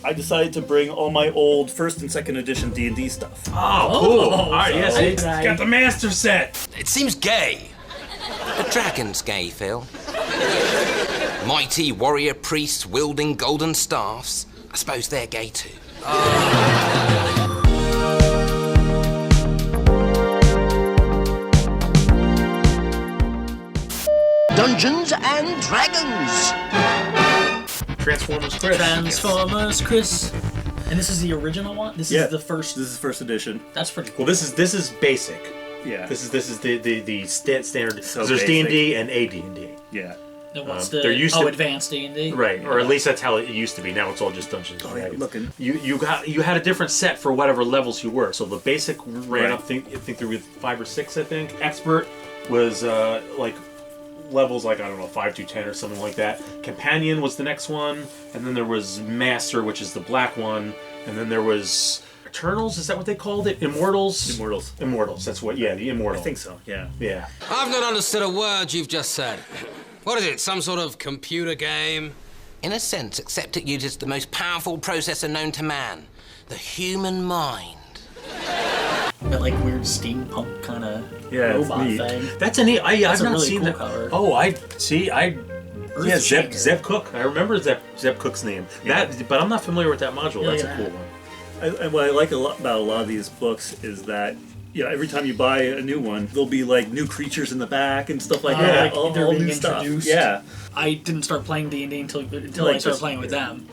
I decided to bring all my old 1st and 2nd edition D&D stuff. Oh, cool. All right, yes, it's got the master set. It seems gay. The dragon's gay, Phil. Mighty warrior priests wielding golden staffs. I suppose they're gay too. Dungeons and Dragons. Transformers Chris. And this is the original one? This is the first. This is 1st edition. That's pretty cool. Well, this is basic. Yeah. This is the standard. So there's basic. D&D and AD&D. Yeah. Then what's there used to advanced D&D? Right, or at least that's how it used to be. Now it's all just Dungeons and Dragons. Looking. You had a different set for whatever levels you were. So the basic ran up, I think there were 5 or 6. I think expert was like levels like, I don't know, 5 to 10 or something like that. Companion was the next one, and then there was Master, which is the black one, and then there was Eternals. Is that what they called it? Immortals. That's what. Yeah, the Immortal. I think so. Yeah. Yeah. I've not understood a word you've just said. What is it, some sort of computer game? In a sense, except it uses the most powerful processor known to man, the human mind. That like weird steampunk kind of robot thing. That's a neat. I've not really seen cool that. cover. Oh, Earthshaker. Zeb Cook. I remember Zeb Cook's name. Yeah. But I'm not familiar with that module. That's a cool one. And what I like about a lot of these books is that every time you buy a new one, there'll be like new creatures in the back and stuff like that. Like all they're being new stuff. introduced. Yeah. I didn't start playing D&D until Like I started playing with them.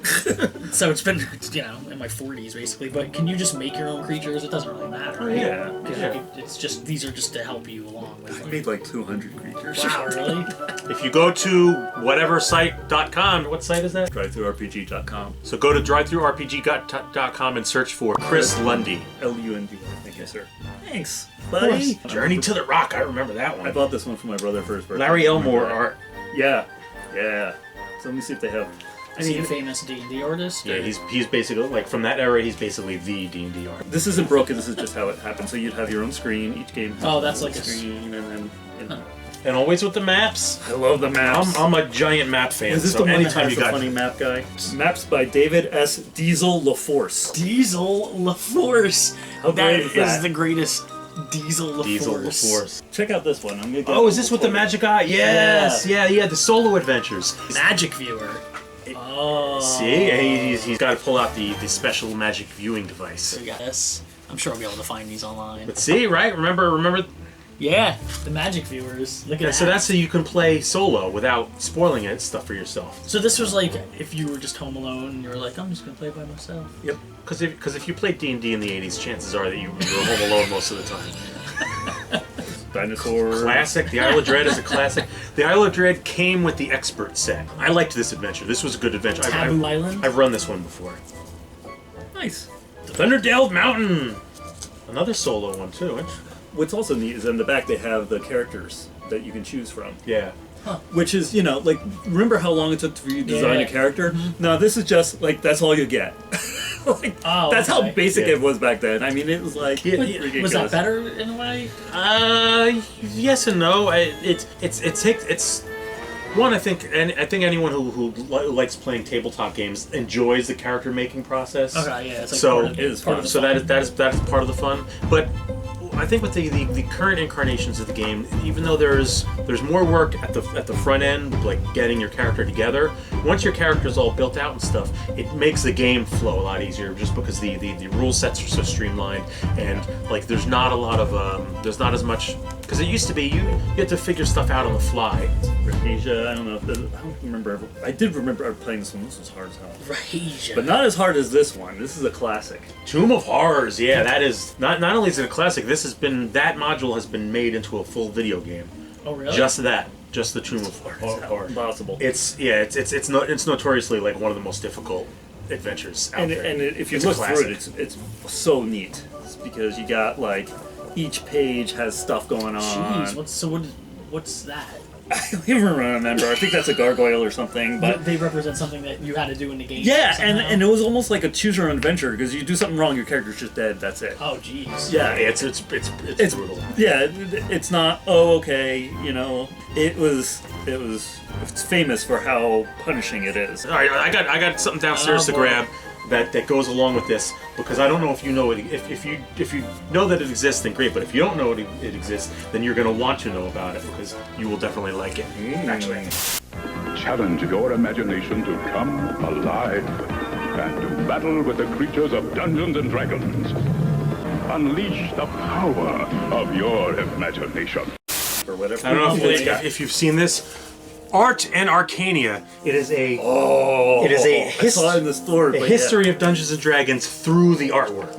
So it's been, in my 40s basically. But can you just make your own creatures? It doesn't really matter. Right? Yeah. 'Cause it's just, these are just to help you along with I made like 200 creatures. Wow, really? If you go to whateversite.com, what site is that? DriveThruRPG.com. So go to DriveThruRPG.com and search for Chris Lundy. L-U-N-D. Thank you, sir. Thanks, buddy. Journey to the Rock. I remember that one. I bought this one for my brother for his birthday. Larry Elmore art. Yeah. So let me see if they have. Is he a famous D&D artist? Yeah, he's basically, like, from that era, he's basically the D&D artist. This isn't broken. This is just how it happens. So you'd have your own screen. Each game has That's like a screen, and then. And always with the maps. I love the maps. I'm a giant map fan. Is this so the one that anytime has you the got funny map guy? Maps by David S. Diesel LaForce. Diesel LaForce. How great That is that? is the greatest Diesel LaForce. Diesel LaForce. Check out this one. I'm gonna get Oh, is this with the magic eye? Yes, yeah, the solo adventures. Magic viewer. Oh. See, he's got to pull out the special magic viewing device. So we got this. I'm sure I'll be able to find these online. But see, right? Remember. Yeah, the magic viewers. Look at that. So that's so you can play solo without spoiling it stuff for yourself. So this was like if you were just home alone and you were like, I'm just gonna play by myself. Yep. Because if you played D&D in the 80s, chances are that you were home alone most of the time. Dinosaur. Classic. The Isle of Dread is a classic. The Isle of Dread came with the expert set. I liked this adventure. This was a good adventure. Taboo Island? I've run this one before. Nice. The Thunderdale Mountain. Another solo one too. What's also neat is in the back they have the characters that you can choose from. Yeah. Which is, like, remember how long it took for you to design a character? Mm-hmm. No, this is just, like, that's all you get. That's how basic it was back then. I mean, it was like, ridiculous. Was that better in a way? Yes and no. It's one. I think anyone who likes playing tabletop games enjoys the character making process. Okay, yeah. It's like So part of, it is part fun. of the So fun. that is part of the fun. But I think with the current incarnations of the game, even though there's more work at the front end, like getting your character together, once your character's all built out and stuff, it makes the game flow a lot easier just because the rule sets are so streamlined, and like there's not a lot of there's not as much, because it used to be you had to figure stuff out on the fly. Rahasia, I don't remember. I did remember playing this one. This was hard as hell. Rahasia. But not as hard as this one. This is a classic. Tomb of Horrors, yeah, that is not only is it a classic. That module has been made into a full video game. Oh really? Just the Tomb of Horrors. Impossible. It's notoriously like one of the most difficult adventures out there. And if you It's a look through classic. it, it's so neat. It's because you got like each page has stuff going on. Jeez, what's that? I don't even remember. I think that's a gargoyle or something. But They represent something that you had to do in the game. yeah, somehow? and it was almost like a choose your own adventure because you do something wrong, your character's just dead. That's it. Oh jeez. Yeah, it's brutal. Yeah, it's not. Oh, okay. It's famous for how punishing it is. All right, I got something downstairs to grab. that goes along with this, because I don't know if you know it. If you know that it exists, then great. But if you don't know it exists, then you're going to want to know about it, because you will definitely like it. Actually, Challenge your imagination to come alive and to battle with the creatures of Dungeons and Dragons. Unleash the power of your imagination. Or whatever. I don't know if you've seen this. Art and Arcania. It is a I saw it in the store. a history of Dungeons and Dragons through the artwork.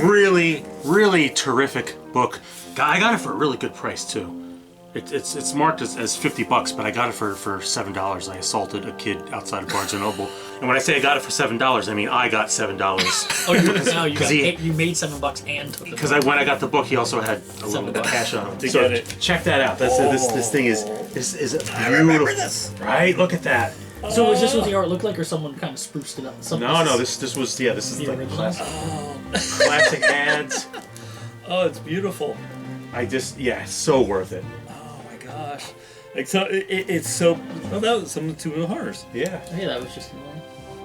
Really, really terrific book. I got it for a really good price too. It's marked as $50, but I got it for $7. I assaulted a kid outside of Barnes and Noble, and when I say I got it for $7, I mean I got $7. Oh, you made $7 and took it. Because when I got the book, he also had a little $7 cash on him. To So get it. check that out. That's this thing is beautiful. I remember this. Right? Look at that. So is this what the art looked like, or someone kind of spruced it up? No. This is the like original. classic ads. Oh, it's beautiful. It's so worth it. Oh my gosh. Like so, it's so. Oh, that was some of the two horrors. Yeah. Yeah, that was just.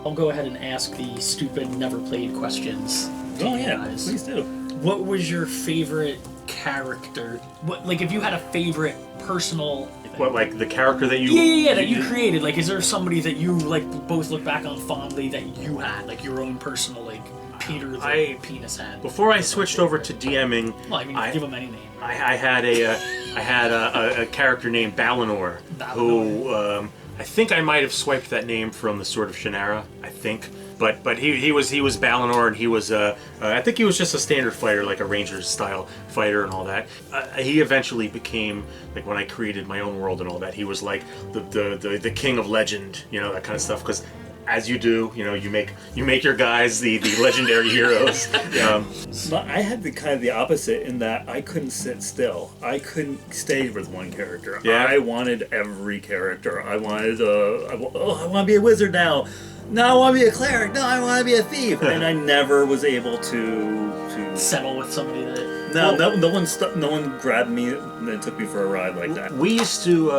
I'll go ahead and ask the stupid, never played questions. Oh yeah, guys. please do. What was your favorite character? What, like, if you had a favorite personal. What, like the character that you? Yeah, that you created. Like, is there somebody that you like both look back on fondly that you had, like your own personal, like Peter the penis had? Before I switched over to DMing, Well, I mean, give him any name. I had a character named Balinor, who I think I might have swiped that name from the Sword of Shannara. I think. But he was Balinor, and he was I think he was just a standard fighter, like a ranger style fighter and all that. He eventually became, like, when I created my own world and all that, he was like the king of legend, that kind of stuff. Because as you do, you make your guys the legendary heroes. But I had the opposite in that I couldn't sit still. I couldn't stay with one character. Yeah. I wanted every character. I wanted I want to be a wizard now. No, I want to be a cleric. No, I want to be a thief. And I never was able to Settle with somebody that. No one grabbed me and took me for a ride like that. We used to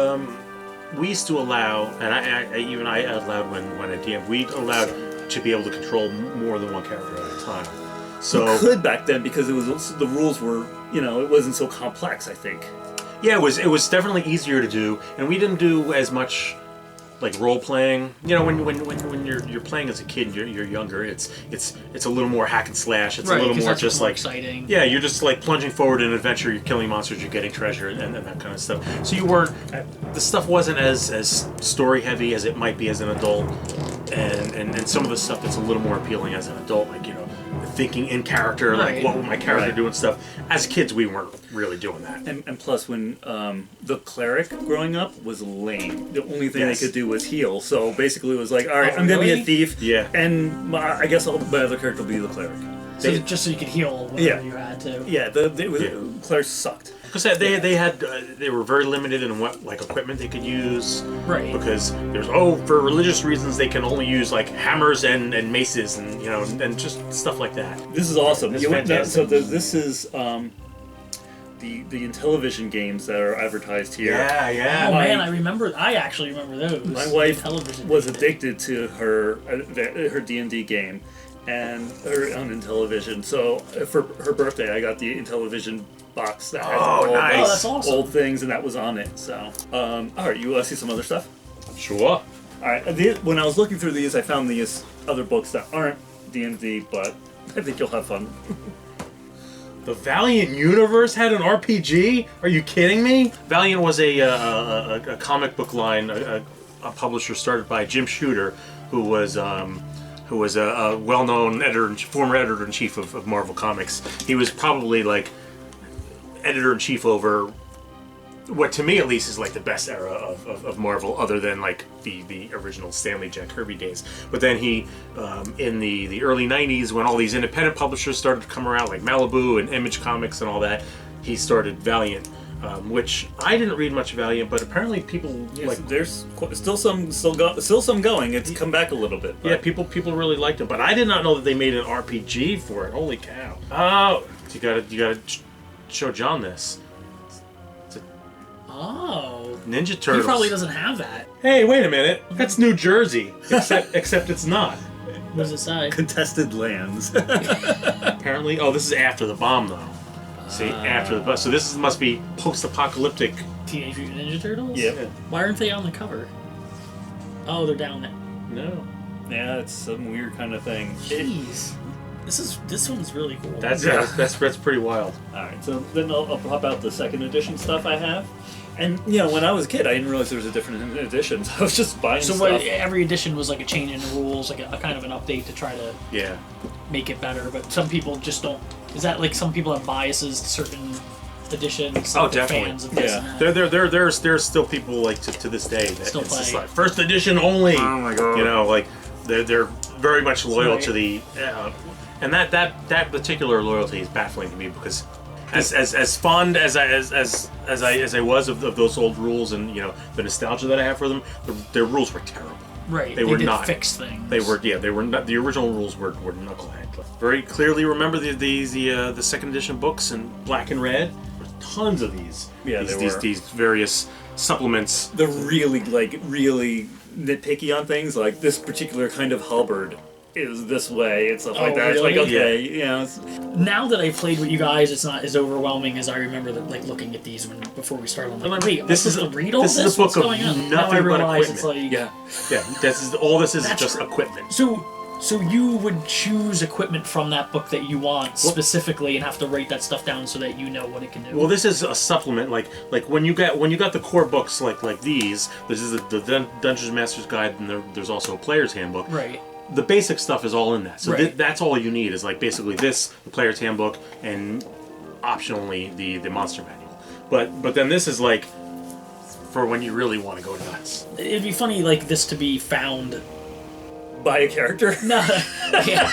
allow, and I allowed when I DM, we allowed to be able to control more than one character at a time. So you could back then because the rules were, it wasn't so complex, I think. Yeah, it was definitely easier to do, and we didn't do as much like role playing. When you're playing as a kid and you're younger, it's a little more hack and slash. It's Right, a little 'cause more that's just more like exciting. Yeah, you're just like plunging forward in an adventure. You're killing monsters. You're getting treasure and that kind of stuff. So you weren't. The stuff wasn't as story heavy as it might be as an adult, and some of the stuff that's a little more appealing as an adult, like thinking in character, Right. like what would my character Right. do and stuff. As kids, we weren't really doing that. And plus, when the cleric growing up was lame, the only thing Yes. they could do was heal. So basically, it was like, all right, I'm gonna be really? a thief. Yeah. And I guess my other character will be the cleric. So just so you could heal whenever you had to. Yeah, clerics sucked. Because they were very limited in what like equipment they could use. Right. Because for religious reasons they can only use like hammers and maces and and just stuff like that. This is awesome. It's fantastic. This is the Intellivision games that are advertised here. Yeah. Oh man, I actually remember those. My wife Television was did it. addicted to her D&D game and her on Intellivision. So for her birthday, I got the Intellivision box that has all nice. Oh, that's awesome. old things, and that was on it. So, all right, you want to see some other stuff? Sure. All right, when I was looking through these, I found these other books that aren't D&D, but I think you'll have fun. The Valiant universe had an RPG? Are you kidding me? Valiant was a comic book line, a publisher started by Jim Shooter, who was a well-known former editor-in-chief of Marvel Comics. He was probably like editor-in-chief over what, to me at least, is like the best era of Marvel, other than like the original Stanley Jack Kirby days. But then he, in the early 90s, when all these independent publishers started to come around, like Malibu and Image Comics and all that, he started Valiant, which I didn't read much of Valiant, but apparently people like. There's still some going. It's come back a little bit. But. Yeah, people really liked it, but I did not know that they made an RPG for it. Holy cow! Oh, you gotta show John this. Oh. Ninja Turtles. He probably doesn't have that. Hey, wait a minute. That's New Jersey. Except it's not. What does it say? Contested lands. Apparently, oh, this is after the bomb though. See, after the bomb. So this must be post-apocalyptic. Teenage Mutant Ninja Turtles? Yep. Why aren't they on the cover? Oh, they're down there. No. Yeah, it's some weird kind of thing. Jeez. This one's really cool. That's pretty wild. Alright, so then I'll pop out the second edition stuff I have. And, you know, when I was a kid, I didn't realize there was a different editions. I was just buying stuff. So every edition was like a change in the rules, like a kind of an update to try to make it better. But some people just don't. Is that like some people have biases to certain editions? Oh, definitely. Fans of this and that? There's still people like to this day that Still it's just play. like first edition only. Oh my god. You know, like they're very much loyal Right. to the, and that particular loyalty is baffling to me because as fond as I was of those old rules and you know the nostalgia that I have for them, their rules were terrible. Right. They were did not fix things. They were not. The original rules were knucklehead. Very clearly remember the second edition books in black and red. There's tons of these. Yeah, these various supplements. They're really nitpicky on things, like this particular kind of halberd is this way and stuff like that. Really? It's like, okay, you know. Now that I've played with you guys, it's not as overwhelming as I remember like looking at these before we started. I'm like, wait, this is to read all this this? is a book What's of going on? nothing Now I but realize equipment. it's like This is all. This is That's just right. equipment. So you would choose equipment from that book that you want specifically and have to write that stuff down so that you know what it can do. Well, this is a supplement. Like when you got the core books like these. This is the Dungeons Master's Guide, and there's also a player's handbook. Right. The basic stuff is all in that. So Right. that's all you need is like basically this, the player's handbook, and optionally the monster manual. But then this is like for when you really want to go nuts. It'd be funny like this to be found. By a character? No. Yeah.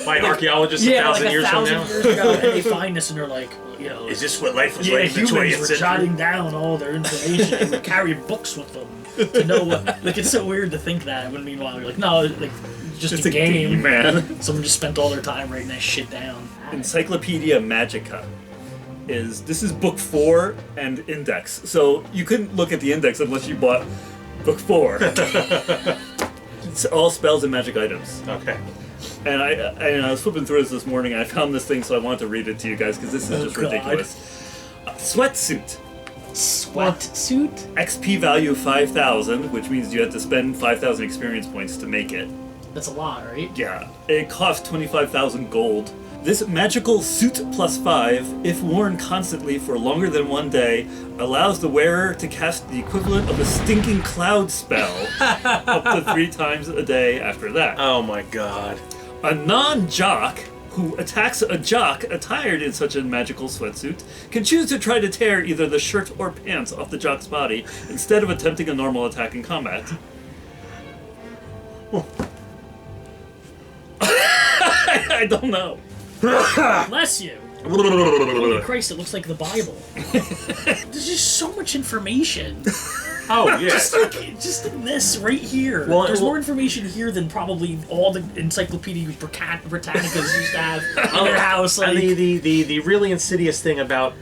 By archaeologists Yeah, 1,000 like years from 1,000 now. years ago, and they find this and they're like, you know. Is this what life was Yeah, like in the 20th humans were century? jotting down all their information and would carry books with them to know what. Like, it's so weird to think that. When meanwhile, you're like, no, like, just a game. man. Someone just spent all their time writing that shit down. Encyclopedia Magica. This is book 4 and index. So you couldn't look at the index unless you bought book 4. It's all spells and magic items. Okay. And I was flipping through this morning and I found this thing, so I wanted to read it to you guys because this is just God. ridiculous. Sweatsuit. Sweatsuit? XP value 5,000, which means you have to spend 5,000 experience points to make it. That's a lot, right? Yeah. It costs 25,000 gold. This magical suit plus 5, if worn constantly for longer than 1 day, allows the wearer to cast the equivalent of a stinking cloud spell up to 3 times a day after that. Oh my god. A non-jock who attacks a jock attired in such a magical sweatsuit can choose to try to tear either the shirt or pants off the jock's body instead of attempting a normal attack in combat. I don't know. Bless you. Holy Christ, it looks like the Bible. There's just so much information. Oh yeah. Just in this right here. Well, There's more information here than probably all the Encyclopedia Britannicas used to have in their house. Like, And the really insidious thing about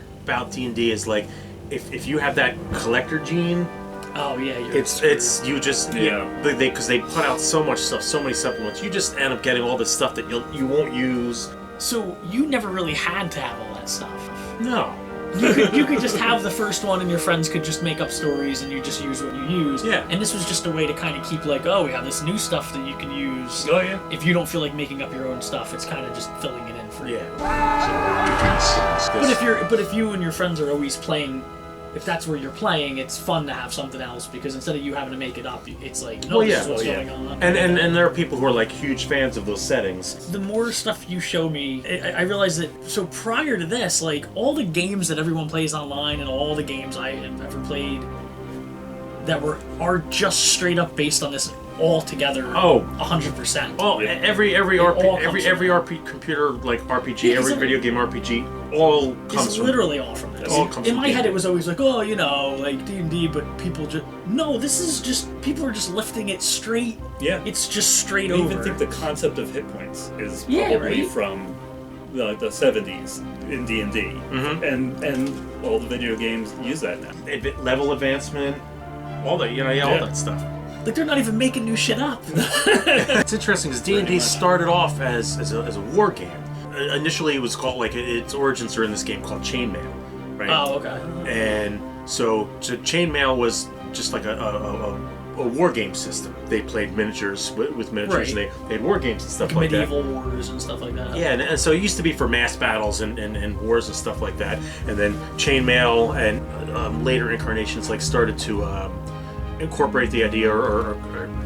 D&D is like if you have that collector gene, oh yeah, it's you just because they put out so much stuff, so many supplements, you just end up getting all this stuff that you won't use. So you never really had to have all that stuff. No. You could just have the first one, and your friends could just make up stories, and you just use what you use. Yeah. And this was just a way to kind of keep like, oh, we have this new stuff that you can use. Oh yeah. If you don't feel like making up your own stuff, it's kind of just filling it in for you. Yeah. But if you and your friends are always playing, if that's where you're playing, it's fun to have something else because instead of you having to make it up, it's like, no, this is what's going on. And there are people who are like huge fans of those settings. The more stuff you show me, I realize that. So prior to this, like all the games that everyone plays online and all the games I have ever played that are just straight up based on this all together. 100%. Oh, every computer like RPG, Yeah, every video game RPG, all comes It's from literally all from this. all comes In from my head, D&D. it was always like, oh, you know, like D&D, but people just no. This is just people are just lifting it straight. Yeah. It's just straight I over. even think the concept of hit points is Yeah, probably right? from the 70s in D&D, and all the video games use that now. Level advancement, all that all that stuff. Like, they're not even making new shit up. It's interesting because D&D started off as a war game. Initially, it was called, like, its origins are in this game called Chainmail, right? Oh, okay. And so Chainmail was just like a war game system. They played miniatures with miniatures, Right. and they had war games and stuff Like like that. medieval wars and stuff like that. Yeah, and so it used to be for mass battles and wars and stuff like that. And then Chainmail and later incarnations like started to incorporate the idea, or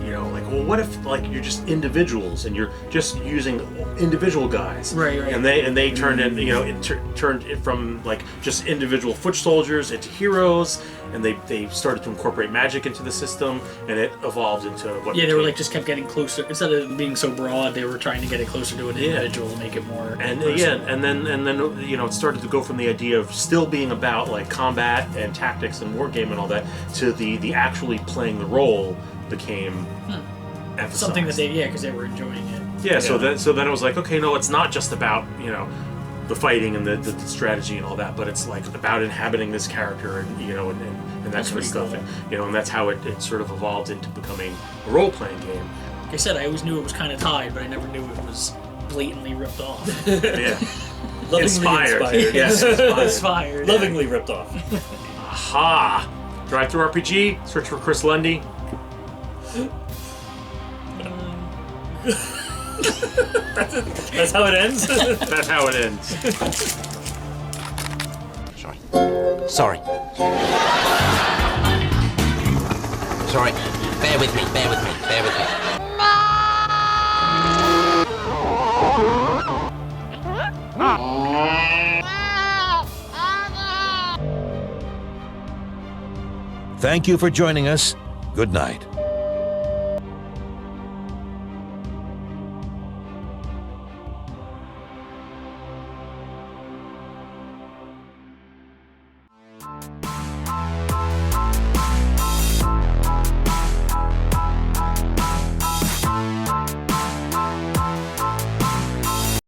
you know, like, well, what if like you're just individuals and you're just using individual guys, Right. And they turned in, you know, turned it from like just individual foot soldiers into heroes, and they started to incorporate magic into the system, and it evolved into what. Yeah, they were like just kept getting closer. Instead of being so broad, they were trying to get it closer to an individual and make it more. And personal. and then you know, it started to go from the idea of still being about like combat and tactics and war game and all that to the actually playing the role became emphasized. Something that because they were enjoying it. Yeah, so then it was like, okay, no, it's not just about, you know, the fighting and the strategy and all that, but it's like about inhabiting this character and, you know, and that That's sort of stuff. pretty And, you know, and that's how it sort of evolved into becoming a role-playing game. Like I said, I always knew it was kind of tied, but I never knew it was blatantly ripped off. Yeah. Lovingly Inspired. Yes, Inspired. Lovingly ripped off. Aha! Drive-through RPG, search for Chris Lundy. That's how it ends? That's how it ends. Sorry. Sorry. Bear with me. Thank you for joining us. Good night.